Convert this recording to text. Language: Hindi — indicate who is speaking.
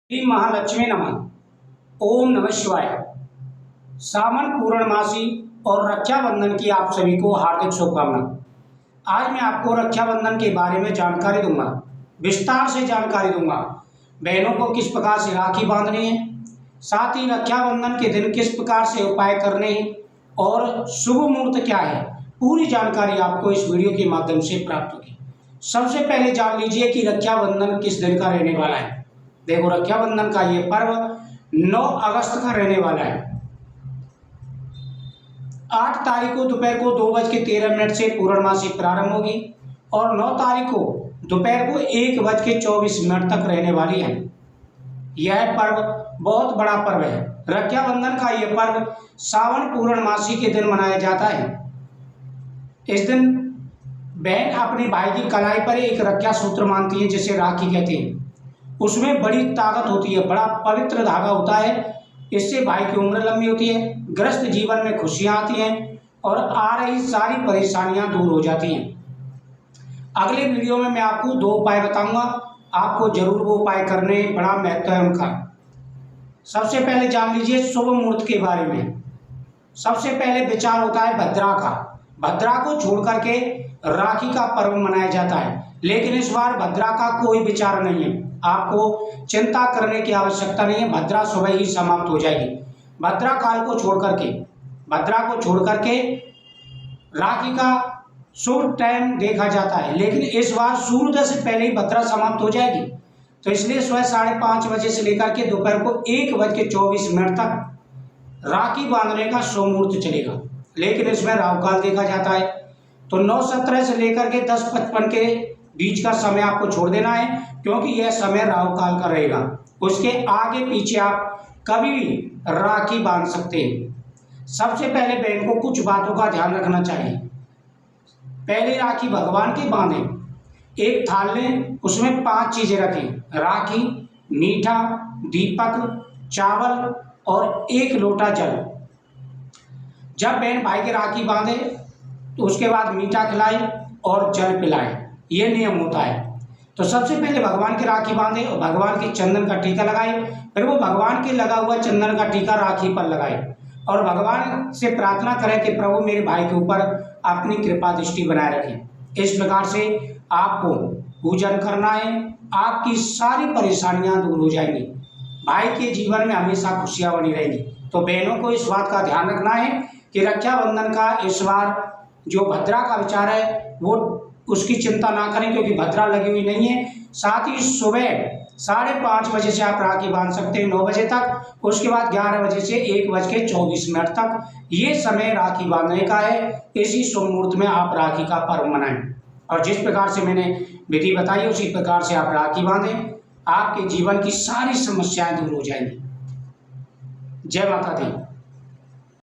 Speaker 1: श्री महालक्ष्मी नमः। ओम नमः शिवाय। सावन पूर्णमासी और रक्षाबंधन की आप सभी को हार्दिक शुभकामना। आज मैं आपको रक्षाबंधन के बारे में जानकारी दूंगा, विस्तार से जानकारी दूंगा। बहनों को किस प्रकार से राखी बांधनी है, साथ ही रक्षाबंधन के दिन किस प्रकार से उपाय करने हैं और शुभ मुहूर्त क्या है, पूरी जानकारी आपको इस वीडियो के माध्यम से प्राप्त होगी। सबसे पहले जान लीजिए कि रक्षाबंधन किस दिन का रहने वाला है। देखो, रक्षाबंधन का ये पर्व 9 अगस्त का रहने वाला है। 8 तारीख को दोपहर को 2:13 से पूर्णमासी प्रारंभ होगी और 9 तारीख को दोपहर को 1:24 तक रहने वाली है। यह पर्व बहुत बड़ा पर्व है। रक्षाबंधन का यह पर्व सावन पूर्णमासी के दिन मनाया जाता है। इस दिन बहन अपने भाई की कलाई पर एक रक्षा सूत्र मानती है, जिसे राखी कहते हैं। उसमें बड़ी ताकत होती है, बड़ा पवित्र धागा होता है। इससे भाई की उम्र लंबी होती है, ग्रस्त जीवन में खुशियां आती हैं और आ रही सारी परेशानियां दूर हो जाती हैं। अगले वीडियो में मैं आपको 2 उपाय बताऊंगा, आपको जरूर वो उपाय करने, बड़ा महत्व है उनका। सबसे पहले जान लीजिए शुभ मुहूर्त के बारे में। सबसे पहले विचार होता है भद्रा का। भद्रा को छोड़ करके राखी का पर्व मनाया जाता है, लेकिन इस बार भद्रा का कोई विचार नहीं है। आपको चिंता करने की आवश्यकता नहीं है, भद्रा सुबह ही समाप्त हो जाएगी। भद्रा काल को छोड़ करके राखी का शुभ टाइम देखा जाता है, लेकिन इस बार सूर्योदय से पहले ही भद्रा समाप्त हो जाएगी। तो इसलिए सुबह 5:30 बजे से लेकर के दोपहर को 1:24 तक राखी बांधने का शुभ मुहूर्त चलेगा, लेकिन इसमें राहु काल देखा जाता है। तो 9:17 से लेकर के 10:55 के बीच का समय आपको छोड़ देना है, क्योंकि यह समय राहु काल का रहेगा। उसके आगे पीछे आप कभी भी राखी बांध सकते हैं। सबसे पहले बहन को कुछ बातों का ध्यान रखना चाहिए। पहले राखी भगवान की बांधें। एक थाल लें, उसमें 5 चीजें रखें: राखी, मीठा, दीपक, चावल और 1 लोटा जल। जब बहन भाई की राखी बांधे तो उसके बाद मीठा खिलाए और जल पिलाए, ये नियम होता है। तो सबसे पहले भगवान की राखी बांधे और भगवान के चंदन का टीका लगाए। फिर वो भगवान के लगा हुआ चंदन का टीका राखी पर लगाए और भगवान से प्रार्थना करें कि प्रभु मेरे भाई के ऊपर अपनी कृपा दृष्टि बनाए रखें। इस प्रकार से आपको पूजन करना है, आपकी सारी परेशानियां दूर हो जाएंगी, भाई के जीवन में हमेशा खुशियां बनी रहेंगी। तो बहनों को इस बात का ध्यान रखना है कि रक्षाबंधन का इस बार जो भद्रा का विचार है वो उसकी चिंता ना करें, क्योंकि भद्रा लगी हुई नहीं है। साथ ही सुबह 5:30 बजे से आप राखी बांध सकते हैं 9 बजे तक। उसके बाद 11 बजे से 1:24 तक ये समय राखी बांधने का है। इसी शुभ मुहूर्त में आप राखी का पर्व मनाएं और जिस प्रकार से मैंने विधि बताई उसी प्रकार से आप राखी बांधें, आपके जीवन की सारी समस्याएं दूर हो जाएंगी। जय माता दी।